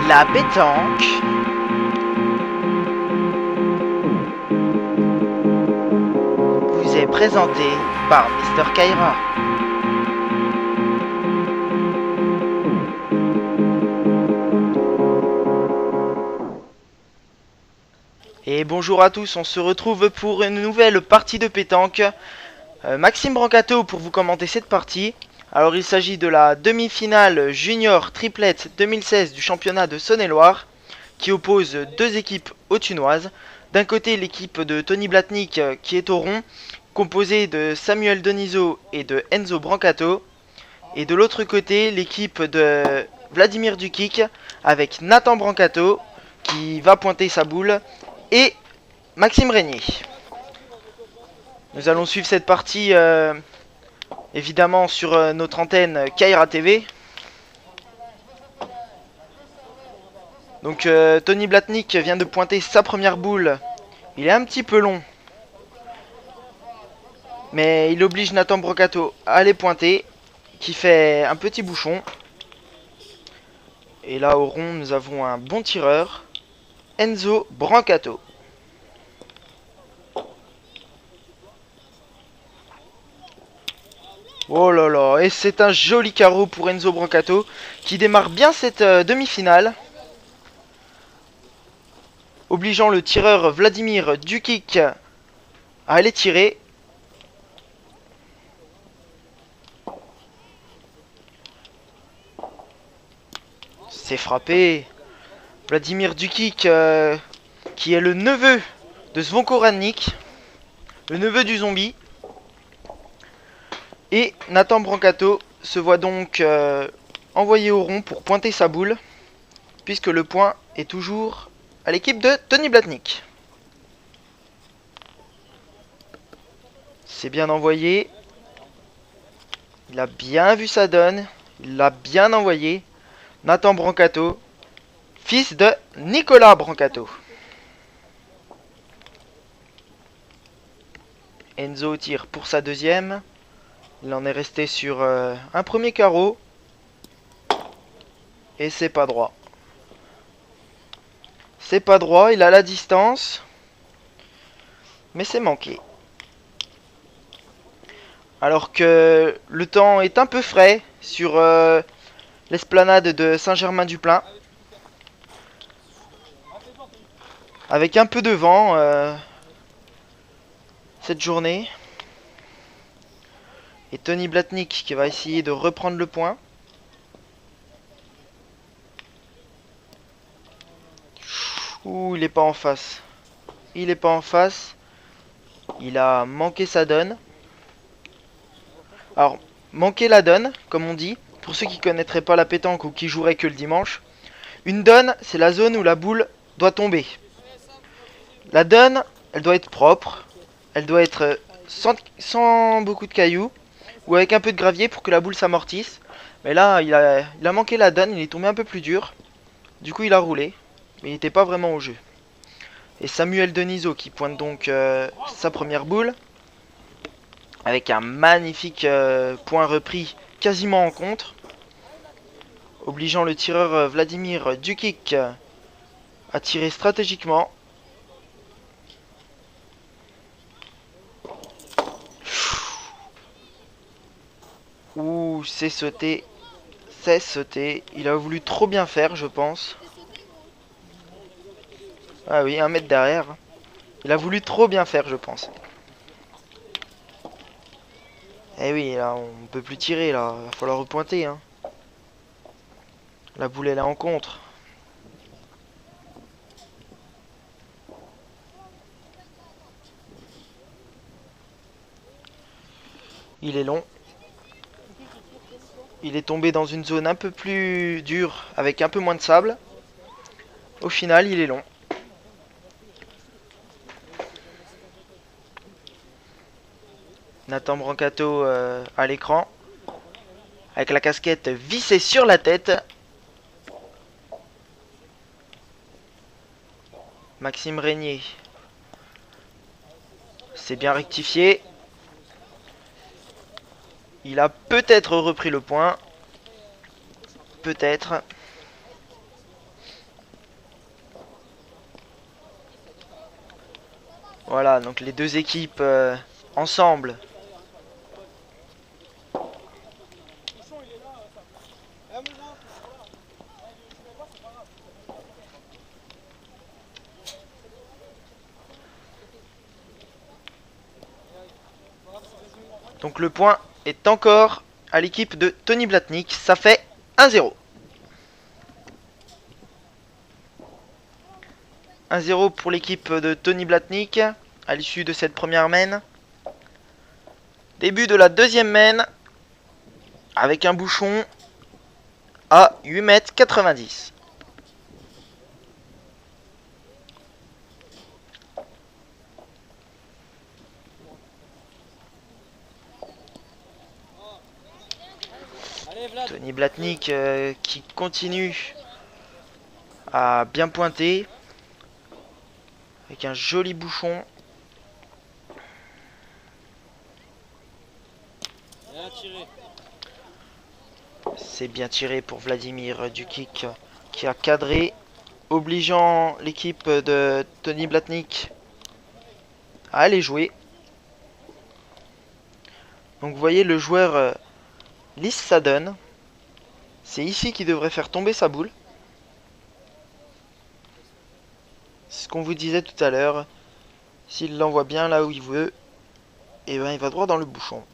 La pétanque vous est présentée par Mister Kaira. Et bonjour à tous, on se retrouve pour une nouvelle partie de pétanque. Maxime Brancato pour vous commenter cette partie. Alors il s'agit de la demi-finale junior triplette 2016 du championnat de Saône-et-Loire qui oppose deux équipes autunoises. D'un côté l'équipe de Tony Blatnik qui est au rond, composée de Samuel Denisot et de Enzo Brancato. Et de l'autre côté l'équipe de Vladimir Dukic avec Nathan Brancato qui va pointer sa boule et Maxime Régnier. Nous allons suivre cette partie évidemment sur notre antenne Kaira TV. Donc Tony Blatnik vient de pointer sa première boule. Il est un petit peu long, mais il oblige Nathan Brancato à aller pointer, qui fait un petit bouchon. Et là au rond nous avons un bon tireur, Enzo Brancato. Oh là là, et c'est un joli carreau pour Enzo Brancato qui démarre bien cette demi-finale, obligeant le tireur Vladimir Dukic à aller tirer. C'est frappé. Vladimir Dukic qui est le neveu de Zvonko Radnik, le neveu du zombie. Et Nathan Brancato se voit donc envoyé au rond pour pointer sa boule, puisque le point est toujours à l'équipe de Tony Blatnik. C'est bien envoyé. Il a bien vu sa donne. Il l'a bien envoyé. Nathan Brancato, fils de Nicolas Brancato. Enzo tire pour sa deuxième. Il en est resté sur un premier carreau. Et c'est pas droit. C'est pas droit, il a la distance. Mais c'est manqué. Alors que le temps est un peu frais sur l'esplanade de Saint-Germain-du-Plain. Avec un peu de vent cette journée. Et Tony Blatnik qui va essayer de reprendre le point. Ouh, il est pas en face. Il est pas en face. Il a manqué sa donne. Alors, manquer la donne, comme on dit, pour ceux qui connaîtraient pas la pétanque ou qui joueraient que le dimanche. Une donne, c'est la zone où la boule doit tomber. La donne, elle doit être propre. Elle doit être sans beaucoup de cailloux. Ou avec un peu de gravier pour que la boule s'amortisse. Mais là, il a manqué la donne, il est tombé un peu plus dur. Du coup, il a roulé. Mais il n'était pas vraiment au jeu. Et Samuel Denisot qui pointe donc sa première boule. Avec un magnifique point repris quasiment en contre. Obligeant le tireur Vladimir Dukic à tirer stratégiquement. Ouh, c'est sauté. C'est sauté. Il a voulu trop bien faire, je pense. Ah oui, 1 mètre derrière. Il a voulu trop bien faire, je pense. Eh oui, là, on peut plus tirer, là. Il va falloir repointer, hein. La boule, elle est en contre. Il est long. Il est tombé dans une zone un peu plus dure, avec un peu moins de sable. Au final, il est long. Nathan Brancato à l'écran. Avec la casquette vissée sur la tête. Maxime Régnier. C'est bien rectifié. Il a peut-être repris le point. Peut-être. Voilà, donc les deux équipes ensemble. Donc le point est encore à l'équipe de Tony Blatnik. Ça fait 1-0. 1-0 pour l'équipe de Tony Blatnik à l'issue de cette première main. Début de la deuxième main avec un bouchon à 8,90 m. Tony Blatnik qui continue à bien pointer avec un joli bouchon. C'est bien tiré pour Vladimir Dukic qui a cadré, obligeant l'équipe de Tony Blatnik à aller jouer. Donc vous voyez le joueur Lis Sadden. C'est ici qu'il devrait faire tomber sa boule. C'est ce qu'on vous disait tout à l'heure. S'il l'envoie bien là où il veut, et ben il va droit dans le bouchon.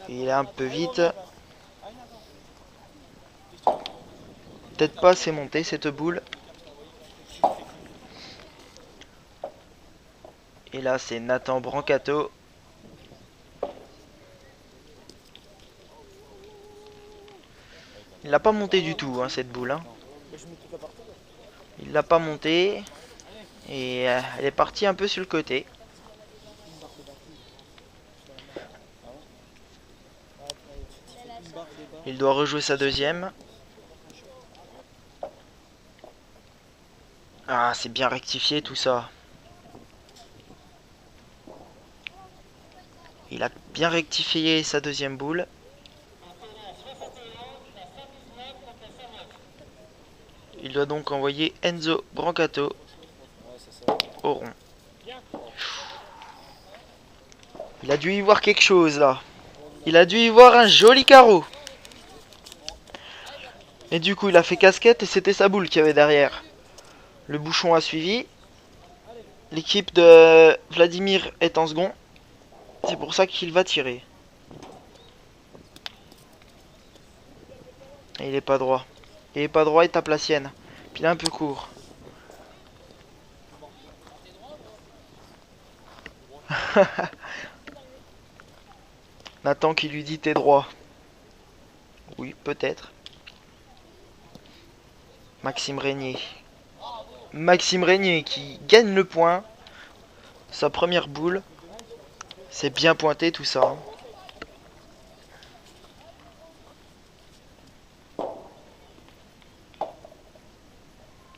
Il est un peu vite. Peut-être pas assez monté cette boule. Et là c'est Nathan Brancato. Il l'a pas monté du tout cette boule. Hein. Il l'a pas monté. Et elle est partie un peu sur le côté. Il doit rejouer sa deuxième. Ah, c'est bien rectifié tout ça. Il a bien rectifié sa deuxième boule. Il doit donc envoyer Enzo Brancato au rond. Il a dû y voir quelque chose là. Il a dû y voir un joli carreau. Et du coup il a fait casquette et c'était sa boule qu'il y avait derrière. Le bouchon a suivi. L'équipe de Vladimir est en second. C'est pour ça qu'il va tirer. Et il est pas droit. Il est pas droit, il tape la sienne. Puis il est un peu court. Nathan qui lui dit t'es droit. Oui, peut-être. Maxime Régnier. Maxime Régnier qui gagne le point. Sa première boule. C'est bien pointé tout ça.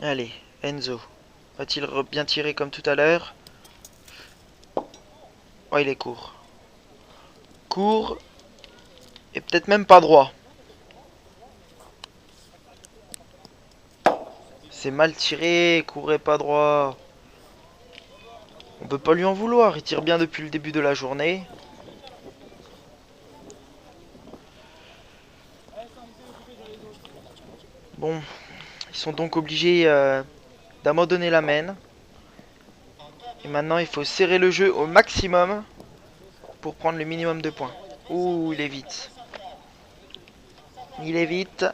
Allez, Enzo. Va-t-il bien tirer comme tout à l'heure? Oh, il est court. Court. Et peut-être même pas droit. C'est mal tiré, court et pas droit. On peut pas lui en vouloir, il tire bien depuis le début de la journée. Bon, ils sont donc obligés d'abandonner la main. Et maintenant il faut serrer le jeu au maximum pour prendre le minimum de points. Ouh, il est vite. Il est vite.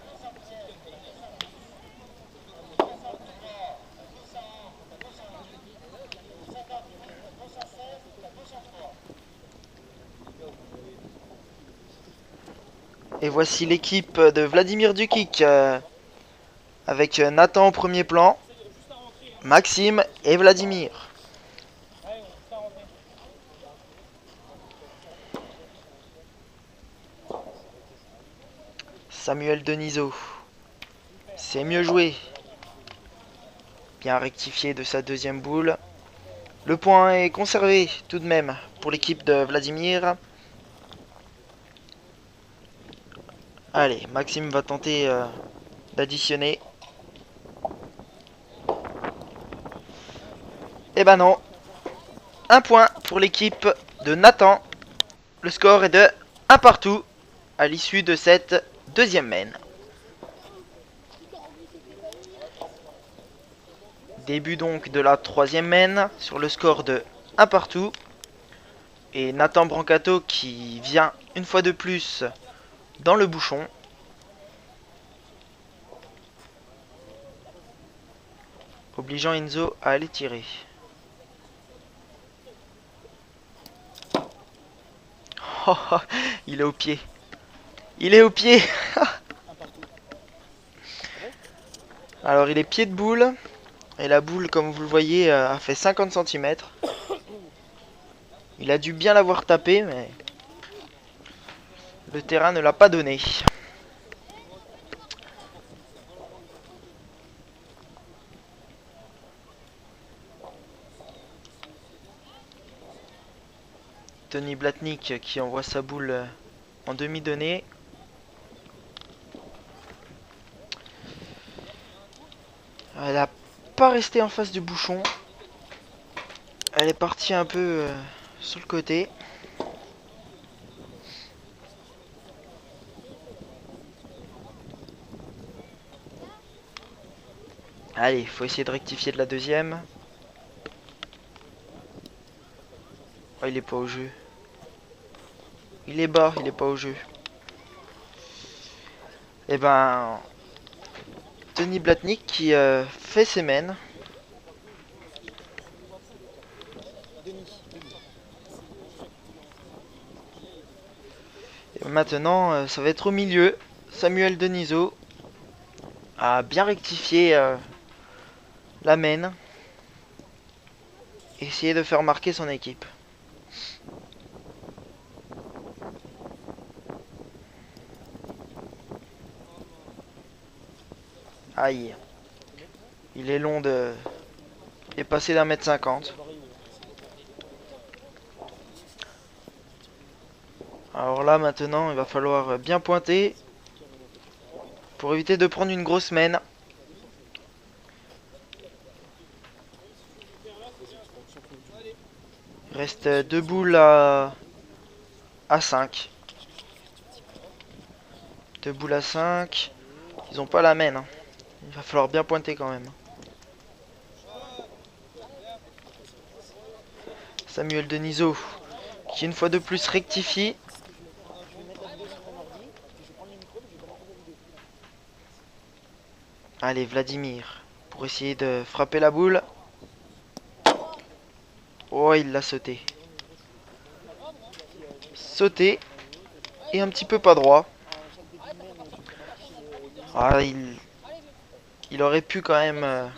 Et voici l'équipe de Vladimir Dukic avec Nathan au premier plan, Maxime et Vladimir. Samuel Denisot. C'est mieux joué. Bien rectifié de sa deuxième boule. Le point est conservé tout de même pour l'équipe de Vladimir. Allez, Maxime va tenter d'additionner. Eh ben non. Un point pour l'équipe de Nathan. Le score est de 1 partout à l'issue de cette deuxième main. Début donc de la troisième main sur le score de 1 partout. Et Nathan Brancato qui vient une fois de plus dans le bouchon. Obligeant Enzo à aller tirer. Oh, oh, il est au pied. Il est au pied. Alors il est pied de boule. Et la boule, comme vous le voyez, a fait 50 cm. Il a dû bien l'avoir tapé, mais le terrain ne l'a pas donné. Tony Blatnik qui envoie sa boule en demi-donnée. Elle n'a pas resté en face du bouchon. Elle est partie un peu sur le côté. Allez, il faut essayer de rectifier de la deuxième. Oh, il est pas au jeu. Il est bas, il est pas au jeu. Et ben, Tony Blatnik qui fait ses mains. Et maintenant, ça va être au milieu. Samuel Denisot a bien rectifié la main. Essayer de faire marquer son équipe. Aïe. Il est long de... Il est passé d'1,50 m. Alors là maintenant il va falloir bien pointer pour éviter de prendre une grosse main. Il reste 2 boules à 5. 2 boules à 5. Ils ont pas la main. Hein. Il va falloir bien pointer quand même. Samuel Denisot qui une fois de plus rectifie. Allez, Vladimir pour essayer de frapper la boule. Oh, il l'a sauté. Sauté. Et un petit peu pas droit. Ah, il aurait pu quand même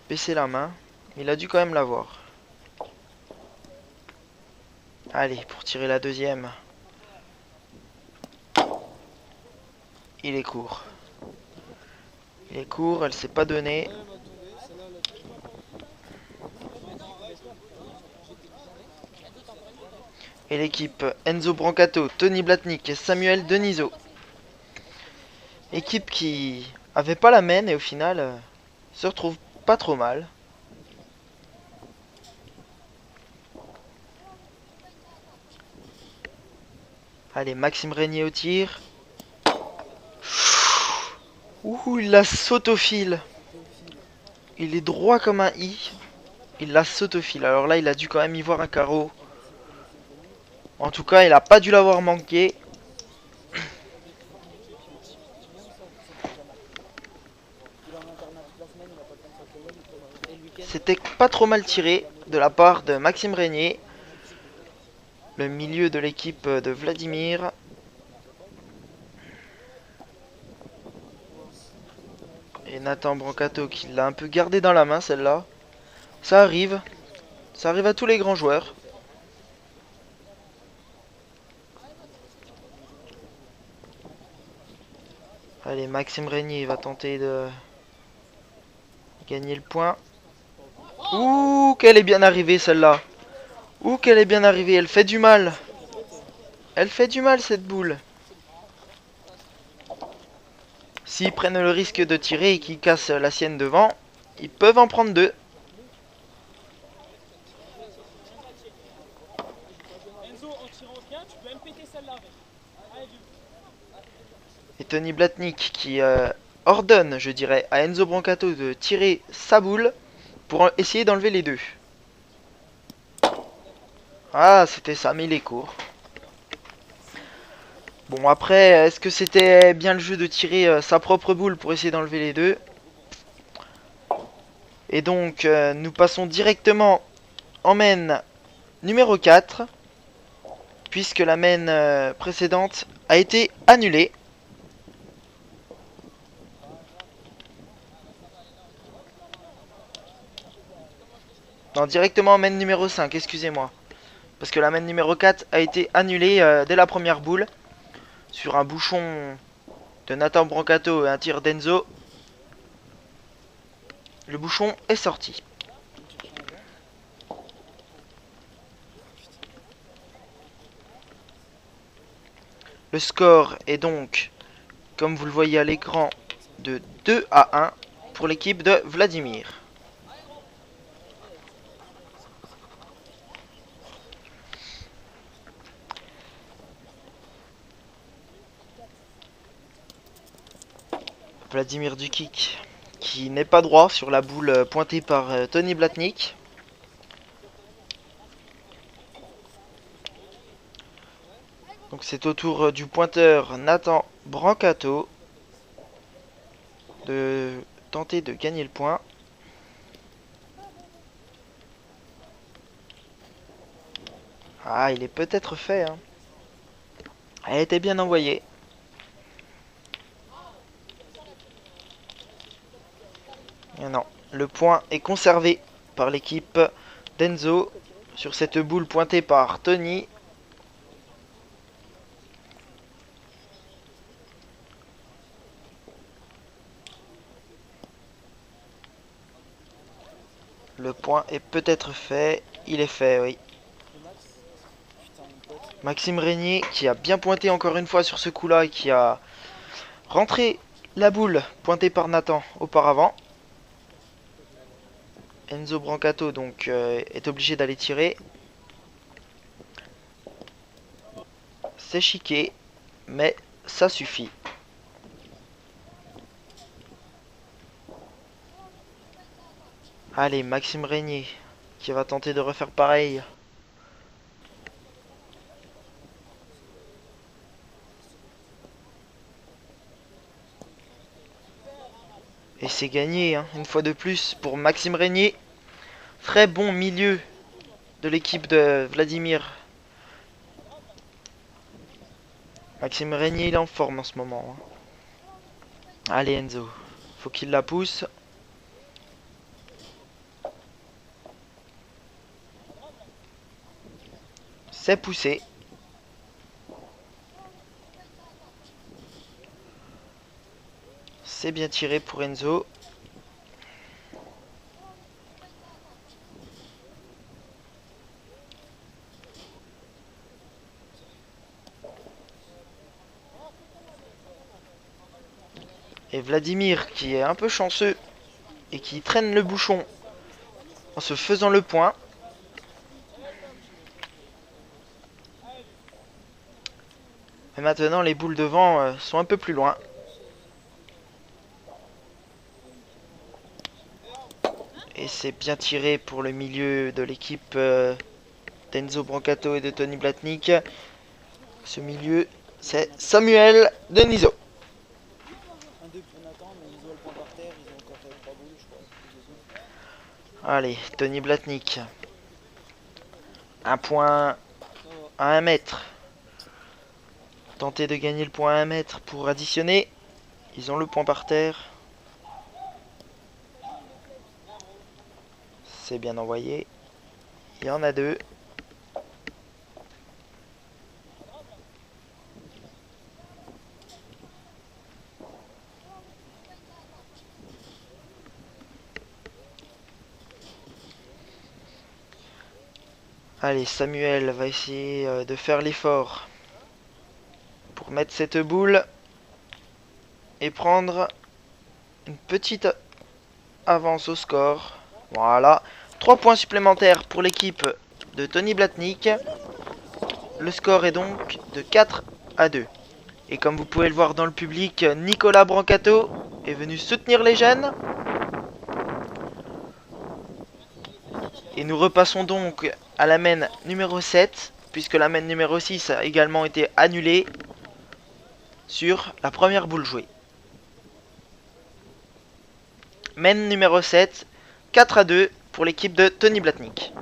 baisser la main. Mais il a dû quand même l'avoir. Allez, pour tirer la deuxième. Il est court. Il est court, elle s'est pas donnée. Et l'équipe Enzo Brancato, Tony Blatnik et Samuel Denisot. Équipe qui avait pas la main et au final se retrouve pas trop mal. Allez, Maxime Régnier au tir. Ouh, il la saute au fil. Il est droit comme un i. Il la saute au fil. Alors là, il a dû quand même y voir un carreau. En tout cas, il a pas dû l'avoir manqué. C'était pas trop mal tiré de la part de Maxime Régnier. Le milieu de l'équipe de Vladimir. Et Nathan Brancato qui l'a un peu gardé dans la main celle-là. Ça arrive. Ça arrive à tous les grands joueurs. Allez, Maxime Régnier va tenter de gagner le point. Ouh, qu'elle est bien arrivée celle-là. Ouh, qu'elle est bien arrivée. Elle fait du mal. Elle fait du mal cette boule. S'ils prennent le risque de tirer et qu'ils cassent la sienne devant, ils peuvent en prendre deux. Et Tony Blatnik qui ordonne, je dirais, à Enzo Brancato de tirer sa boule pour essayer d'enlever les deux. Ah, c'était ça, mais il est court. Bon, après, est-ce que c'était bien le jeu de tirer sa propre boule pour essayer d'enlever les deux? Et donc, nous passons directement en main numéro 4, puisque la main précédente a été annulée. Non, directement en main numéro 5, excusez-moi. Parce que la main numéro 4 a été annulée dès la première boule. Sur un bouchon de Nathan Brancato et un tir d'Enzo. Le bouchon est sorti. Le score est donc, comme vous le voyez à l'écran, de 2-1 pour l'équipe de Vladimir. Vladimir Dukic qui n'est pas droit sur la boule pointée par Tony Blatnik. Donc c'est au tour du pointeur Nathan Brancato de tenter de gagner le point. Ah, il est peut-être fait. Hein. Elle a été bien envoyée. Et non, le point est conservé par l'équipe d'Enzo sur cette boule pointée par Tony. Le point est peut-être fait. Il est fait, oui. Maxime Régnier qui a bien pointé encore une fois sur ce coup-là et qui a rentré la boule pointée par Nathan auparavant. Enzo Brancato donc est obligé d'aller tirer. C'est chiqué, mais ça suffit. Allez, Maxime Régnier qui va tenter de refaire pareil. Et c'est gagné, hein, une fois de plus, pour Maxime Régnier. Très bon milieu de l'équipe de Vladimir. Maxime Régnier, il est en forme en ce moment. Hein. Allez Enzo, faut qu'il la pousse. C'est poussé. C'est bien tiré pour Enzo. Et Vladimir qui est un peu chanceux et qui traîne le bouchon en se faisant le point. Et maintenant les boules devant sont un peu plus loin. Et c'est bien tiré pour le milieu de l'équipe d'Enzo Brancato et de Tony Blatnik. Ce milieu, c'est Samuel Denisot. Allez, Tony Blatnik. Un point à 1 mètre. Tenter de gagner le point à 1 mètre pour additionner. Ils ont le point par terre. C'est bien envoyé. Il y en a 2. Allez, Samuel va essayer de faire l'effort pour mettre cette boule et prendre une petite avance au score. Voilà. 3 points supplémentaires pour l'équipe de Tony Blatnik. Le score est donc de 4-2. Et comme vous pouvez le voir dans le public, Nicolas Brancato est venu soutenir les jeunes. Et nous repassons donc à la main numéro 7, puisque la main numéro 6 a également été annulée sur la première boule jouée. Main numéro 7, 4-2 pour l'équipe de Tony Blatnik.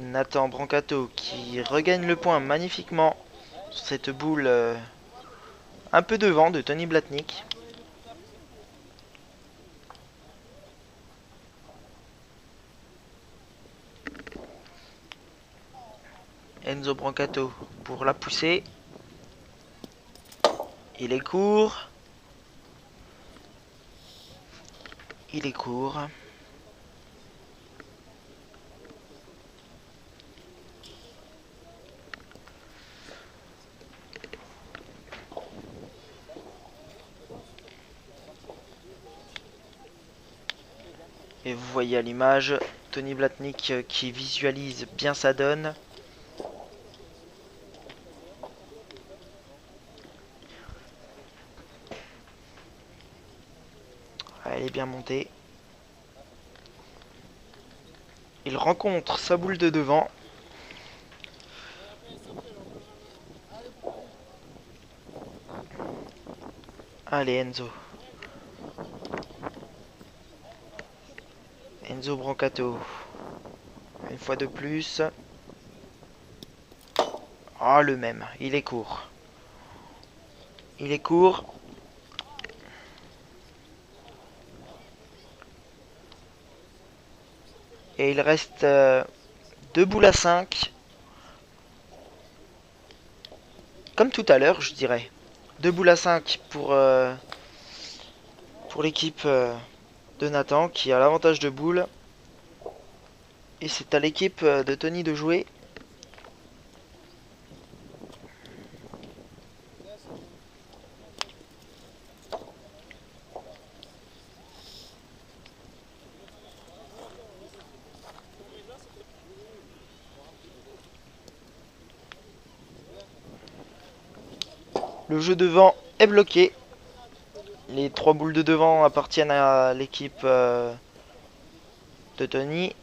Nathan Brancato qui regagne le point magnifiquement sur cette boule un peu devant de Tony Blatnik. Enzo Brancato pour la pousser. Il est court. Il est court. Et vous voyez à l'image Tony Blatnik qui visualise bien sa donne. Elle est bien montée. Il rencontre sa boule de devant. Allez Enzo. Enzo Brancato. Une fois de plus. Ah, le même. Il est court. Il est court. Et il reste 2 boules à 5. Comme tout à l'heure, je dirais. 2 boules à 5 pour l'équipe de Nathan qui a l'avantage de boules. Et c'est à l'équipe de Tony de jouer. Le jeu devant est bloqué. Les 3 boules de devant appartiennent à l'équipe de Tony.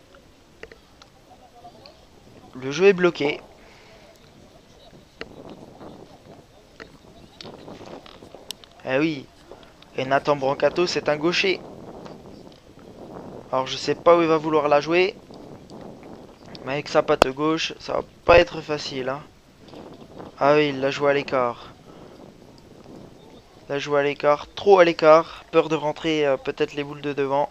Le jeu est bloqué. Eh oui. Et Nathan Brancato, c'est un gaucher. Alors je sais pas où il va vouloir la jouer. Mais avec sa patte gauche, ça va pas être facile. Hein. Ah oui, il l'a joué à l'écart. La joue à l'écart, trop à l'écart, peur de rentrer peut-être les boules de devant.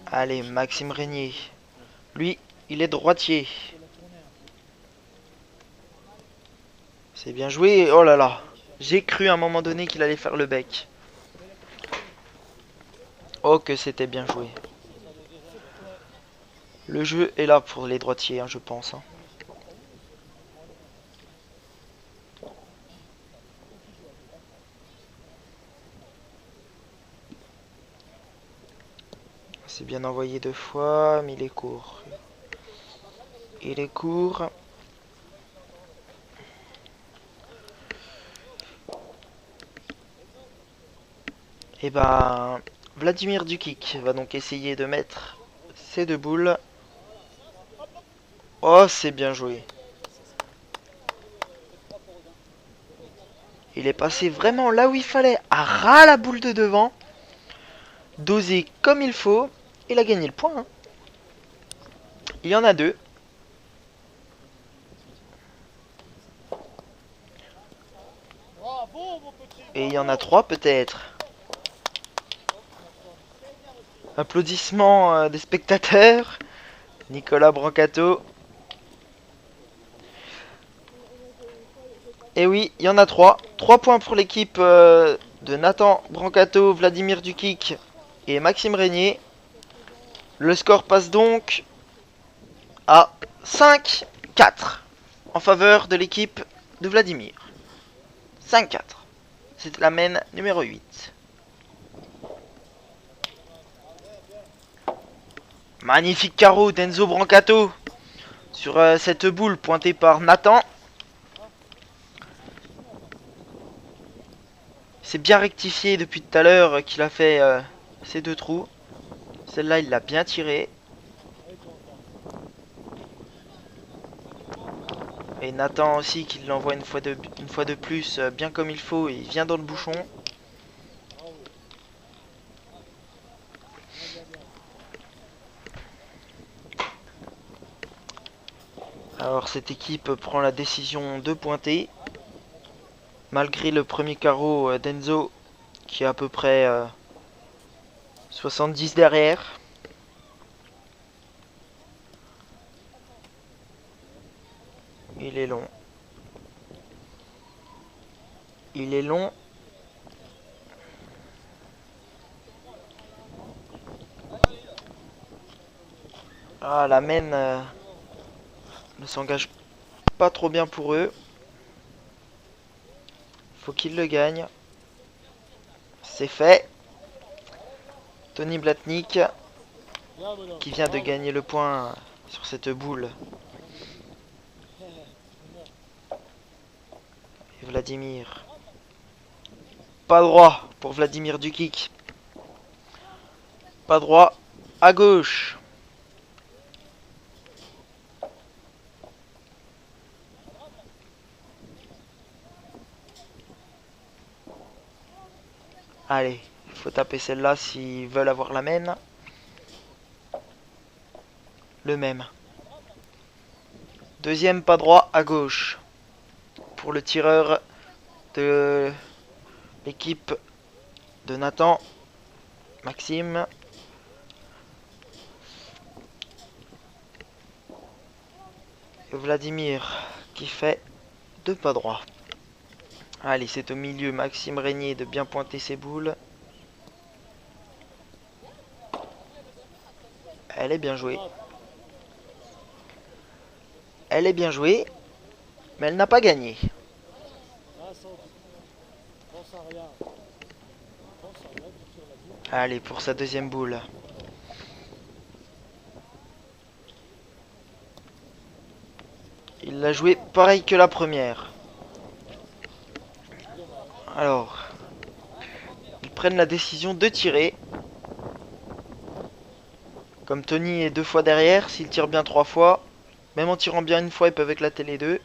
Allez, Maxime Régnier. Lui, il est droitier. C'est bien joué. Oh là là. J'ai cru à un moment donné qu'il allait faire le bec. Oh que c'était bien joué. Le jeu est là pour les droitiers, hein, je pense. Hein. C'est bien envoyé 2 fois, mais il est court. Il est court. Et ben, Vladimir Dukic va donc essayer de mettre ces 2 boules. Oh, c'est bien joué. Il est passé vraiment là où il fallait, à ras la boule de devant. Dosé comme il faut. Il a gagné le point. Hein. Il y en a 2. Et il y en a 3 peut-être. Applaudissements des spectateurs. Nicolas Brancato. Et oui, il y en a 3. 3 points pour l'équipe de Nathan Brancato, Vladimir Dukic et Maxime Régnier. Le score passe donc à 5-4 en faveur de l'équipe de Vladimir. 5-4. C'est la main numéro 8. Magnifique carreau d'Enzo Brancato sur cette boule pointée par Nathan. C'est bien rectifié depuis tout à l'heure qu'il a fait ces deux trous. Celle-là, il l'a bien tiré. Et Nathan aussi qui l'envoie une fois de plus bien comme il faut. Et il vient dans le bouchon. Alors cette équipe prend la décision de pointer. Malgré le premier carreau d'Enzo qui est à peu près 70 derrière. Il est long. Il est long. Ah, la main ne s'engage pas trop bien pour eux. Faut qu'ils le gagnent. C'est fait. Tony Blatnik qui vient de gagner le point sur cette boule. Et Vladimir. Pas droit pour Vladimir Dukic. Pas droit à gauche. Allez, il faut taper celle-là s'ils veulent avoir la main. Le même. Deuxième pas droit à gauche. Pour le tireur de l'équipe de Nathan. Maxime. Et Vladimir qui fait deux pas droits. Allez, c'est au milieu Maxime Régnier de bien pointer ses boules. Elle est bien jouée. Elle est bien jouée. Mais elle n'a pas gagné. Allez, pour sa deuxième boule. Il l'a joué pareil que la première. Alors, ils prennent la décision de tirer. Comme Tony est deux fois derrière, s'il tire bien trois fois, même en tirant bien une fois, ils peuvent éclater les deux.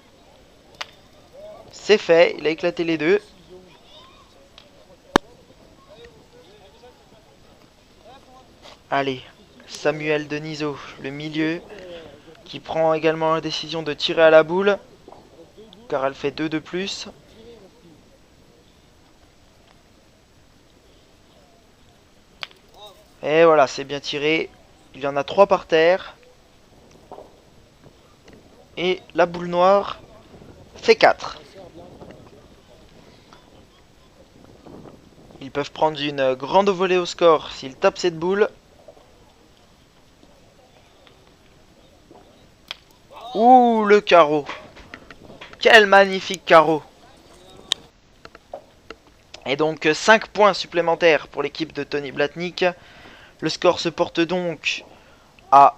C'est fait, il a éclaté les deux. Allez, Samuel Denisot, le milieu, qui prend également la décision de tirer à la boule, car elle fait 2 de plus. Et voilà, c'est bien tiré. Il y en a 3 par terre. Et la boule noire fait 4. Ils peuvent prendre une grande volée au score s'ils tapent cette boule. Ouh, le carreau. Quel magnifique carreau. Et donc 5 points supplémentaires pour l'équipe de Tony Blatnik. Le score se porte donc à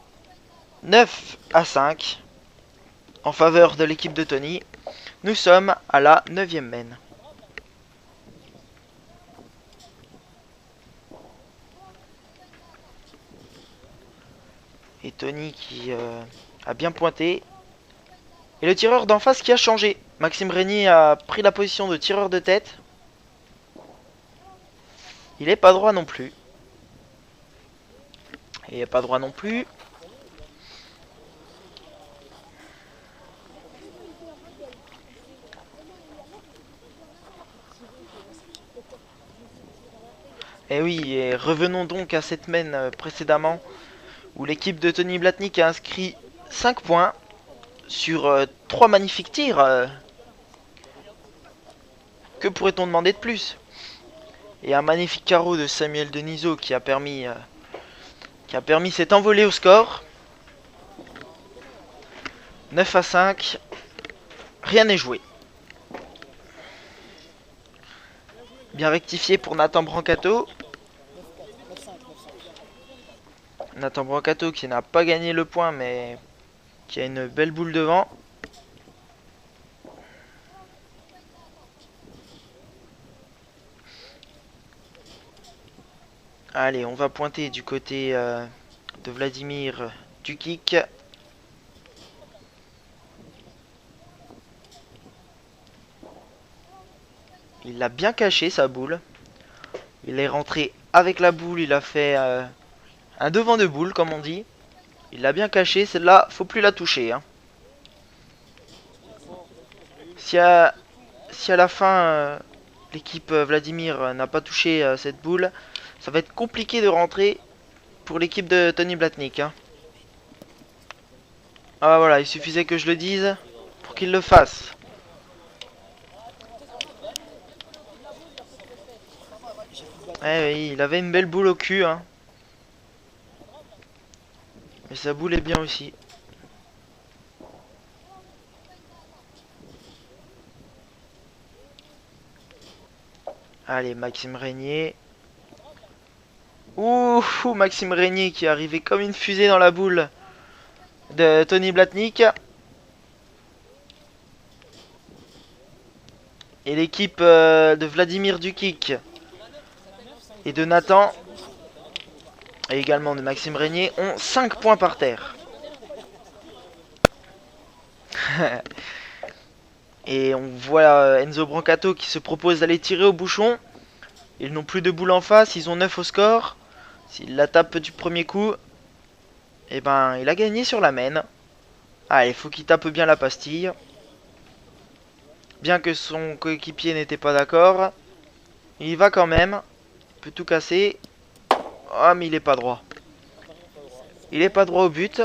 9-5 en faveur de l'équipe de Tony. Nous sommes à la 9e main. Et Tony qui a bien pointé. Et le tireur d'en face qui a changé. Maxime Régnier a pris la position de tireur de tête. Il est pas droit non plus. Il est pas droit non plus. Et oui, et revenons donc à cette main précédemment, où l'équipe de Tony Blatnik a inscrit 5 points sur 3 magnifiques tirs. Que pourrait-on demander de plus? Et un magnifique carreau de Samuel Denisot qui a permis cette envolée au score. 9-5. Rien n'est joué. Bien rectifié pour Nathan Brancato. Nathan Brancato qui n'a pas gagné le point mais qui a une belle boule devant. Allez, on va pointer du côté de Vladimir Dukic. Il l'a bien caché sa boule. Il est rentré avec la boule, il a fait un devant de boule comme on dit. Il l'a bien caché, celle-là, faut plus la toucher. Hein. Si à la fin l'équipe Vladimir n'a pas touché cette boule, ça va être compliqué de rentrer pour l'équipe de Tony Blatnik. Hein. Ah voilà, il suffisait que je le dise pour qu'il le fasse. Eh oui, il avait une belle boule au cul. Hein. Mais sa boule est bien aussi. Allez, Maxime Régnier. Ouh, Maxime Régnier qui est arrivé comme une fusée dans la boule de Tony Blatnik. Et l'équipe de Vladimir Dukic et de Nathan, et également de Maxime Régnier, ont 5 points par terre. Et on voit Enzo Brancato qui se propose d'aller tirer au bouchon. Ils n'ont plus de boule en face, ils ont 9 au score. S'il la tape du premier coup, eh ben il a gagné sur la main. Allez, il faut qu'il tape bien la pastille. Bien que son coéquipier n'était pas d'accord, il y va quand même. Il peut tout casser. Oh, mais il est pas droit. Il est pas droit au but.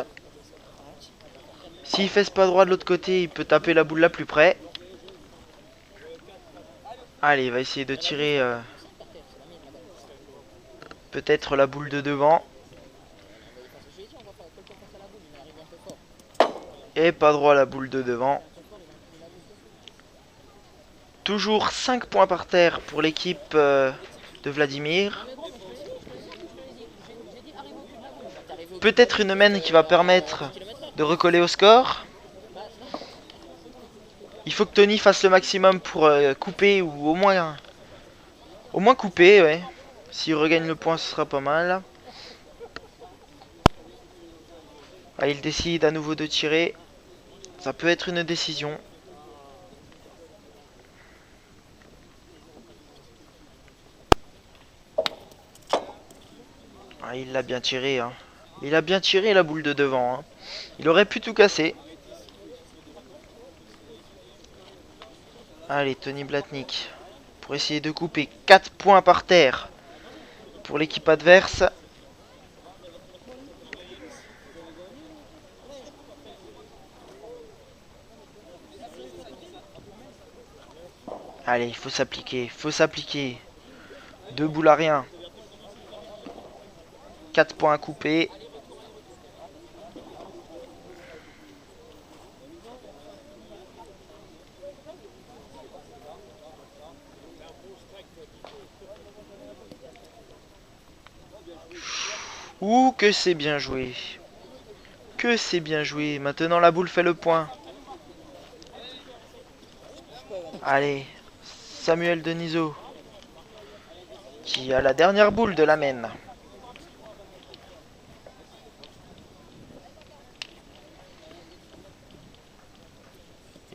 S'il fait ce pas droit de l'autre côté, il peut taper la boule la plus près. Allez, il va essayer de tirer peut-être la boule de devant. Et pas droit à la boule de devant. Toujours 5 points par terre pour l'équipe de Vladimir. Peut-être une main qui va permettre de recoller au score. Il faut que Tony fasse le maximum pour couper ou au moins couper, ouais. S'il regagne le point, ce sera pas mal. Ah, il décide à nouveau de tirer. Ça peut être une décision. Ah, il l'a bien tiré. Hein. Il a bien tiré la boule de devant. Hein. Il aurait pu tout casser. Allez, Tony Blatnik. Pour essayer de couper 4 points par terre pour l'équipe adverse. Allez, il faut s'appliquer. Faut s'appliquer. 2 boules à rien. 4 points à couper. Ouh, que c'est bien joué. Que c'est bien joué. Maintenant, la boule fait le point. Allez, Samuel Denisot. Qui a la dernière boule de la main.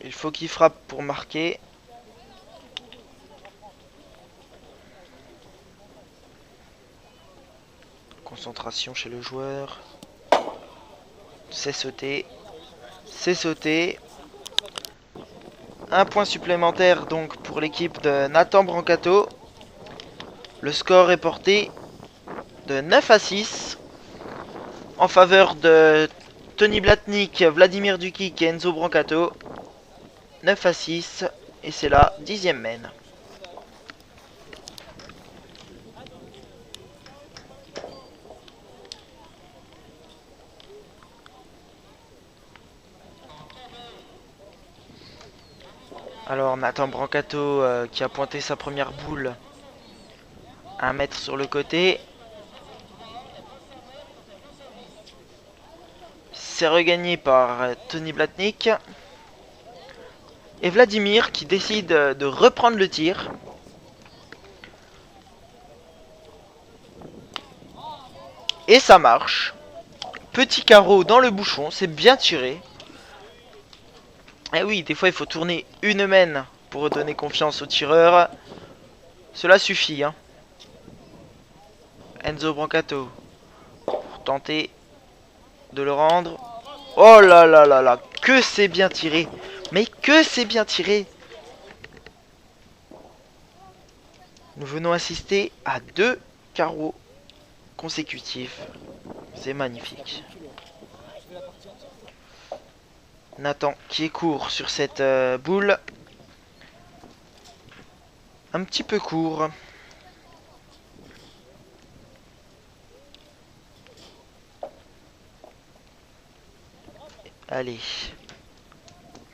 Il faut qu'il frappe pour marquer. Concentration chez le joueur. C'est sauté. C'est sauté. Un point supplémentaire donc pour l'équipe de Nathan Brancato. Le score est porté de 9 à 6 en faveur de Tony Blatnik, Vladimir Dukic et Enzo Brancato. 9 à 6 et c'est la 10e main. Alors Nathan Brancato qui a pointé sa première boule 1 mètre sur le côté. C'est regagné par Tony Blatnik. Et Vladimir qui décide de reprendre le tir. Et ça marche. Petit carreau dans le bouchon, c'est bien tiré. Et oui, des fois il faut tourner une main pour redonner confiance au tireur. Cela suffit, hein. Enzo Brancato pour tenter de le rendre. Oh là là là là, que c'est bien tiré. Mais que c'est bien tiré. Nous venons assister à 2 carreaux consécutifs. C'est magnifique. Nathan qui est court sur cette boule. Un petit peu court. Allez.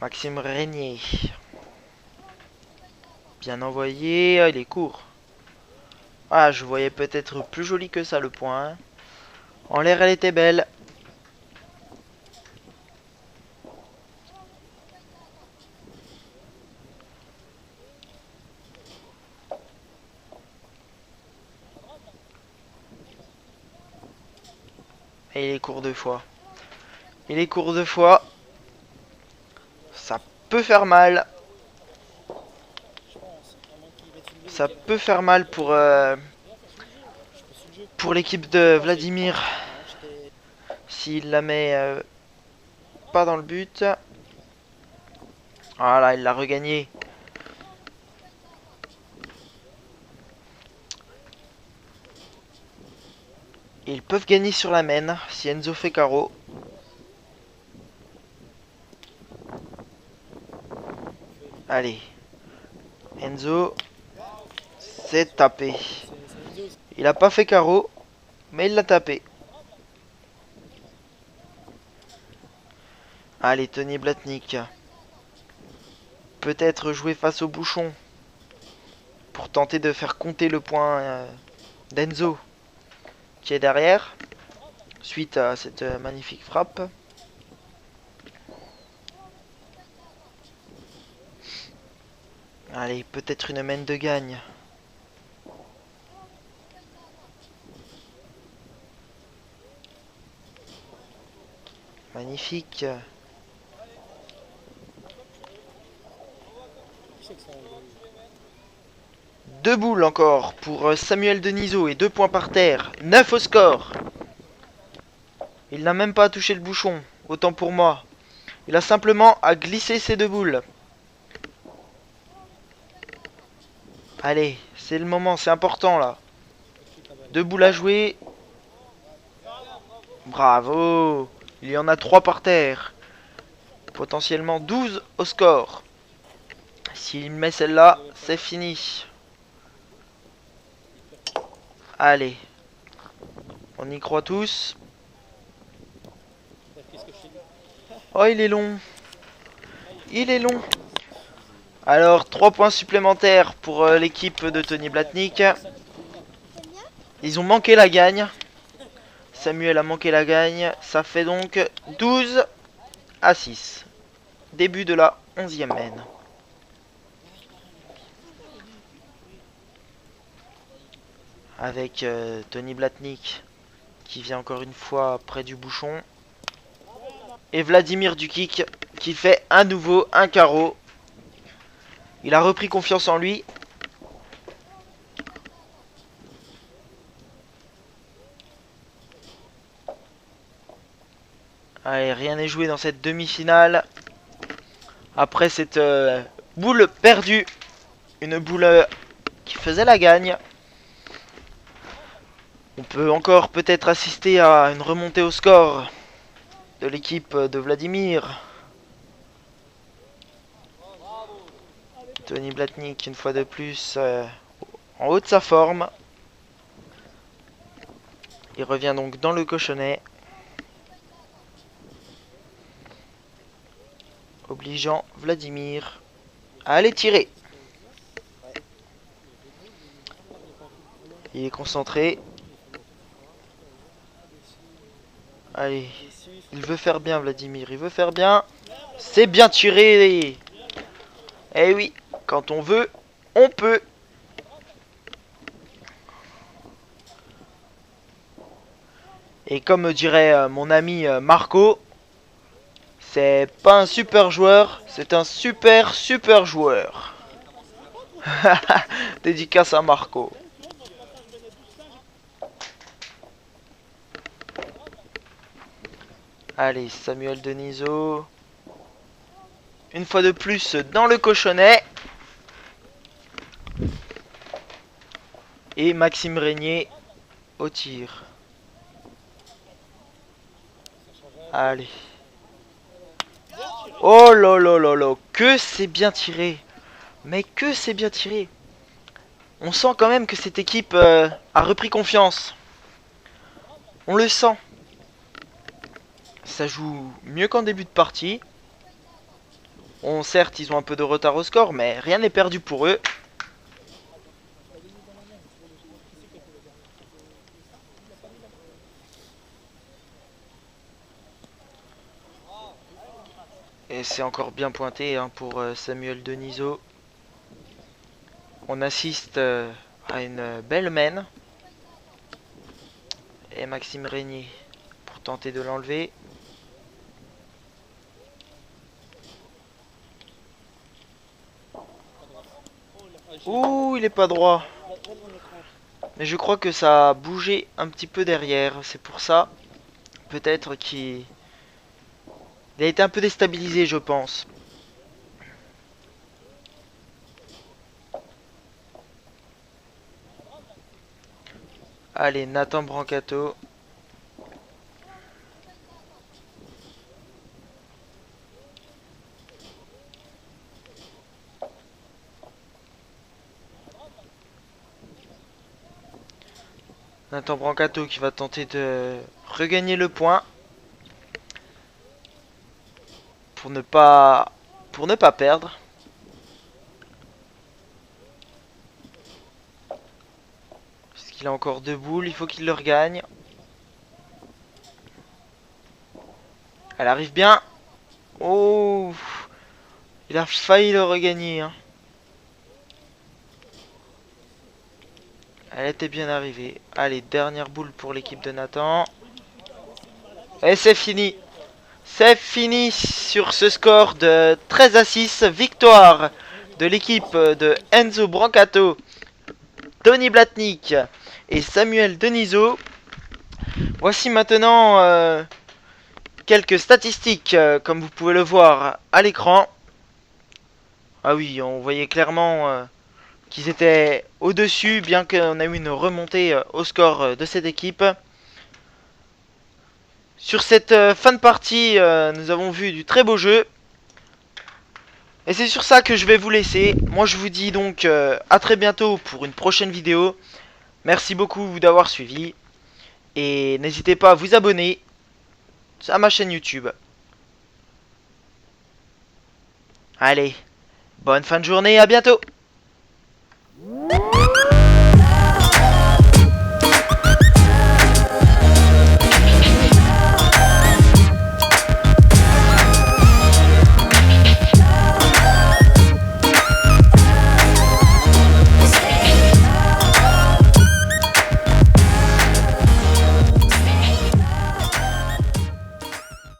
Maxime Régnier. Bien envoyé. Ah, il est court. Ah, je voyais peut-être plus joli que ça le point. Hein. En l'air, elle était belle. Et il est court 2 fois. Il est court 2 fois. Ça peut faire mal. Ça peut faire mal pour l'équipe de Vladimir. S'il la met pas dans le but. Voilà, il l'a regagné. Ils peuvent gagner sur la main si Enzo fait carreau. Allez. Enzo s'est tapé. Il a pas fait carreau, mais il l'a tapé. Allez, Tony Blatnik. Peut-être jouer face au bouchon. Pour tenter de faire compter le point d'Enzo. Qui est derrière. Suite à cette magnifique frappe. Allez, peut-être une main de gagne. Magnifique. Deux boules encore pour Samuel Denisot et 2 points par terre. 9 au score. Il n'a même pas touché le bouchon. Autant pour moi. Il a simplement à glisser ses 2 boules. Allez, c'est le moment, c'est important là. 2 boules à jouer. Bravo. Il y en a 3 par terre. Potentiellement 12 au score. S'il met celle-là, c'est fini. Allez. On y croit tous. Oh, il est long. Il est long. Alors, 3 points supplémentaires pour l'équipe de Tony Blatnik. Ils ont manqué la gagne. Samuel a manqué la gagne. Ça fait donc 12 à 6. Début de la 11e main. Avec Tony Blatnik qui vient encore une fois près du bouchon. Et Vladimir Dukic qui fait à nouveau un carreau. Il a repris confiance en lui. Allez, rien n'est joué dans cette demi-finale. Après cette boule perdue. Une boule qui faisait la gagne. On peut encore peut-être assister à une remontée au score de l'équipe de Vladimir. Tony Blatnik, une fois de plus, en haut de sa forme. Il revient donc dans le cochonnet. Obligeant Vladimir à aller tirer. Il est concentré. Allez. Il veut faire bien, Vladimir. Il veut faire bien. C'est bien tiré. Eh oui, quand on veut, on peut. Et comme dirait mon ami Marco, c'est pas un super joueur, c'est un super joueur. Dédicace à Marco. Allez, Samuel Denisot. Une fois de plus dans le cochonnet. Et Maxime Régnier au tir. Allez. Oh là là là là. Que c'est bien tiré. Mais que c'est bien tiré. On sent quand même que cette équipe a repris confiance. On le sent. Ça joue mieux qu'en début de partie. Certes, ils ont un peu de retard au score, mais rien n'est perdu pour eux. Et c'est encore bien pointé hein, pour Samuel Denisot. On assiste à une belle main. Et Maxime Régnier pour tenter de l'enlever. Ouh, il est pas droit. Mais je crois que ça a bougé un petit peu derrière. C'est pour ça. Peut-être qu'il a été un peu déstabilisé, je pense. Allez, Nathan Brancato. Nathan Brancato qui va tenter de regagner le point. Pour ne pas perdre. Puisqu'il a encore deux boules, il faut qu'il le regagne. Elle arrive bien. Oh, il a failli le regagner. Hein. Elle était bien arrivée. Allez, dernière boule pour l'équipe de Nathan. Et c'est fini. C'est fini sur ce score de 13 à 6. Victoire de l'équipe de Enzo Brancato, Tony Blatnik et Samuel Denisot. Voici maintenant quelques statistiques, comme vous pouvez le voir à l'écran. Ah oui, on voyait clairement qu'ils étaient au-dessus, bien qu'on ait eu une remontée au score de cette équipe. Sur cette fin de partie, nous avons vu du très beau jeu. Et c'est sur ça que je vais vous laisser. Moi je vous dis donc à très bientôt pour une prochaine vidéo. Merci beaucoup d'avoir suivi. Et n'hésitez pas à vous abonner à ma chaîne YouTube. Allez, bonne fin de journée, à bientôt.